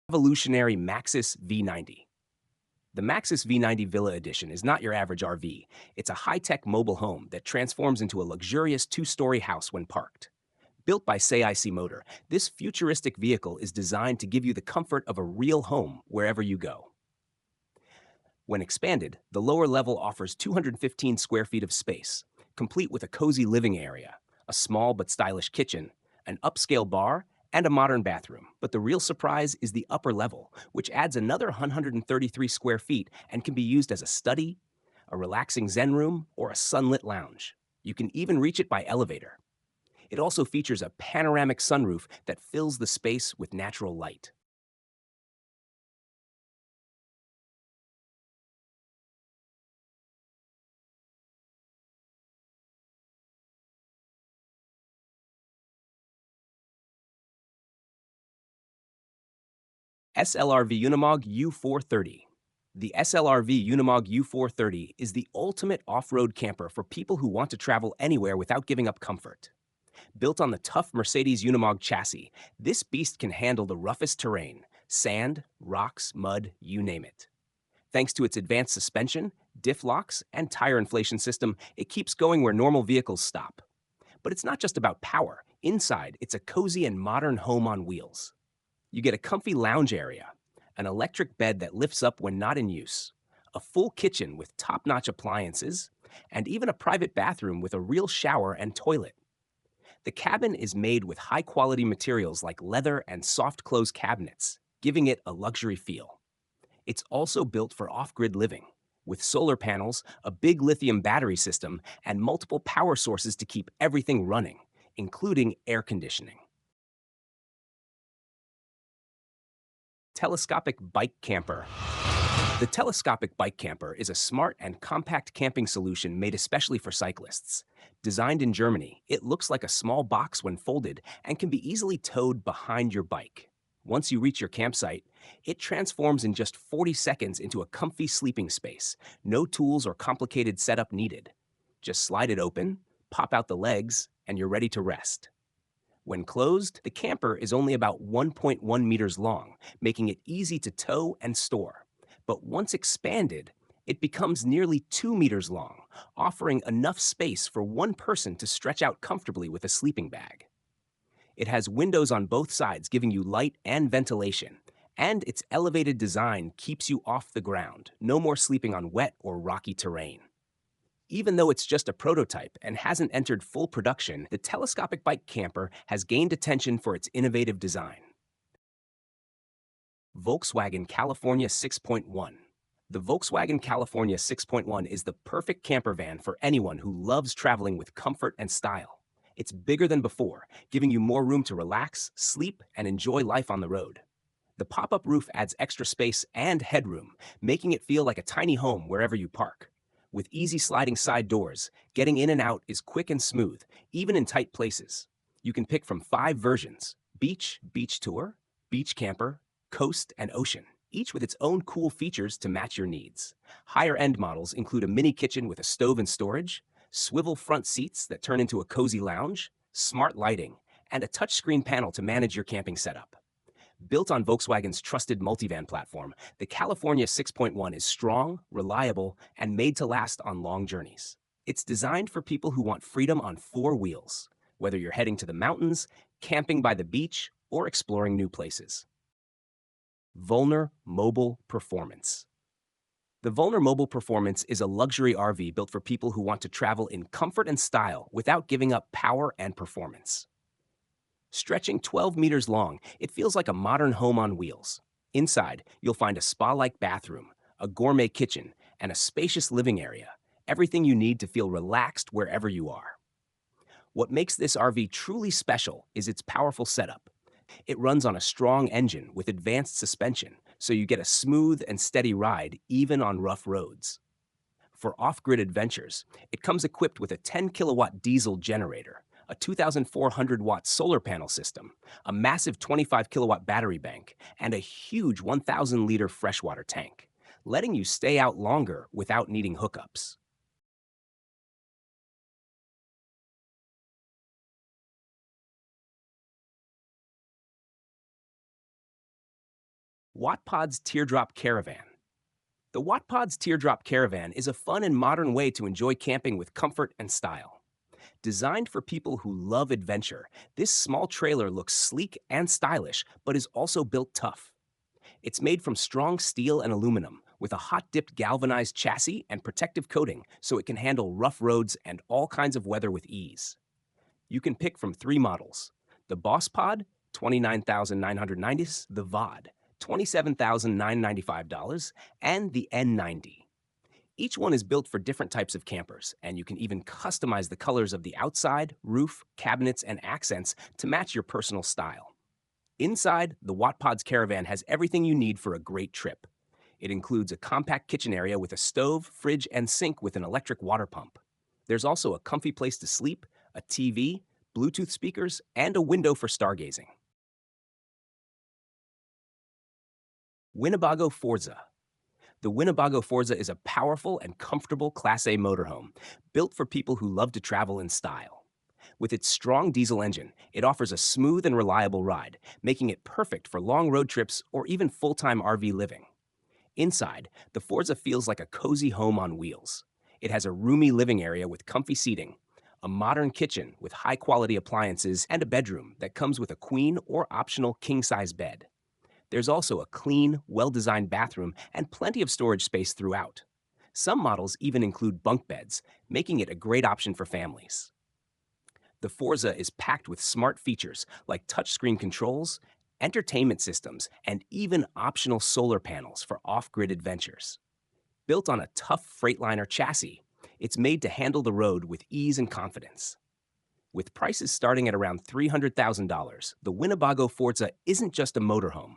Revolutionary Maxus V90. The Maxus V90 Villa Edition is not your average RV. It's a high-tech mobile home that transforms into a luxurious two-story house when parked. Built by SAIC Motor, this futuristic vehicle is designed to give you the comfort of a real home wherever you go. When expanded, the lower level offers 215 square feet of space, complete with a cozy living area, a small but stylish kitchen, an upscale bar, and a modern bathroom. But the real surprise is the upper level, which adds another 133 square feet and can be used as a study, a relaxing zen room, or a sunlit lounge. You can even reach it by elevator. It also features a panoramic sunroof that fills the space with natural light. SLRV Unimog U430. The SLRV Unimog U430 is the ultimate off-road camper for people who want to travel anywhere without giving up comfort. Built on the tough Mercedes Unimog chassis, this beast can handle the roughest terrain, sand, rocks, mud, you name it. Thanks to its advanced suspension, diff locks, and tire inflation system, it keeps going where normal vehicles stop. But it's not just about power. Inside, it's a cozy and modern home on wheels. You get a comfy lounge area, an electric bed that lifts up when not in use, a full kitchen with top-notch appliances, and even a private bathroom with a real shower and toilet. The cabin is made with high-quality materials like leather and soft-close cabinets, giving it a luxury feel. It's also built for off-grid living, with solar panels, a big lithium battery system, and multiple power sources to keep everything running, including air conditioning. Telescopic Bike Camper. The telescopic bike camper is a smart and compact camping solution made especially for cyclists. Designed in Germany, it looks like a small box when folded and can be easily towed behind your bike. Once you reach your campsite, it transforms in just 40 seconds into a comfy sleeping space. No tools or complicated setup needed. Just slide it open, pop out the legs, and you're ready to rest. When closed, the camper is only about 1.1 meters long, making it easy to tow and store. But once expanded, it becomes nearly 2 meters long, offering enough space for one person to stretch out comfortably with a sleeping bag. It has windows on both sides giving you light and ventilation, and its elevated design keeps you off the ground. No more sleeping on wet or rocky terrain. Even though it's just a prototype and hasn't entered full production, the telescopic bike camper has gained attention for its innovative design. Volkswagen California 6.1. The Volkswagen California 6.1 is the perfect camper van for anyone who loves traveling with comfort and style. It's bigger than before, giving you more room to relax, sleep, and enjoy life on the road. The pop-up roof adds extra space and headroom, making it feel like a tiny home wherever you park. With easy sliding side doors, getting in and out is quick and smooth, even in tight places. You can pick from 5 versions: beach, beach tour, beach camper, coast, and ocean, each with its own cool features to match your needs. Higher-end models include a mini kitchen with a stove and storage, swivel front seats that turn into a cozy lounge, smart lighting, and a touchscreen panel to manage your camping setup. Built on Volkswagen's trusted multivan platform, the California 6.1 is strong, reliable, and made to last on long journeys. It's designed for people who want freedom on 4 wheels, whether you're heading to the mountains, camping by the beach, or exploring new places. Volkner Mobile Performance. The Volkner Mobile Performance is a luxury RV built for people who want to travel in comfort and style without giving up power and performance. Stretching 12 meters long, it feels like a modern home on wheels. Inside, you'll find a spa-like bathroom, a gourmet kitchen, and a spacious living area, everything you need to feel relaxed wherever you are. What makes this RV truly special is its powerful setup. It runs on a strong engine with advanced suspension, so you get a smooth and steady ride even on rough roads. For off-grid adventures, it comes equipped with a 10-kilowatt diesel generator, a 2,400-watt solar panel system, a massive 25-kilowatt battery bank, and a huge 1,000-liter freshwater tank, letting you stay out longer without needing hookups. Wattpod's Teardrop Caravan. The Wattpod's Teardrop Caravan is a fun and modern way to enjoy camping with comfort and style. Designed for people who love adventure, this small trailer looks sleek and stylish, but is also built tough. It's made from strong steel and aluminum, with a hot-dipped galvanized chassis and protective coating so it can handle rough roads and all kinds of weather with ease. You can pick from 3 models: the Boss Pod, $29,990, the VOD, $27,995, and the N90. Each one is built for different types of campers, and you can even customize the colors of the outside, roof, cabinets, and accents to match your personal style. Inside, the Wattpod's Caravan has everything you need for a great trip. It includes a compact kitchen area with a stove, fridge, and sink with an electric water pump. There's also a comfy place to sleep, a TV, Bluetooth speakers, and a window for stargazing. Winnebago Forza. The Winnebago Forza is a powerful and comfortable Class A motorhome, built for people who love to travel in style. With its strong diesel engine, it offers a smooth and reliable ride, making it perfect for long road trips or even full-time RV living. Inside, the Forza feels like a cozy home on wheels. It has a roomy living area with comfy seating, a modern kitchen with high-quality appliances, and a bedroom that comes with a queen or optional king-size bed. There's also a clean, well-designed bathroom and plenty of storage space throughout. Some models even include bunk beds, making it a great option for families. The Forza is packed with smart features like touchscreen controls, entertainment systems, and even optional solar panels for off-grid adventures. Built on a tough Freightliner chassis, it's made to handle the road with ease and confidence. With prices starting at around $300,000, the Winnebago Forza isn't just a motorhome.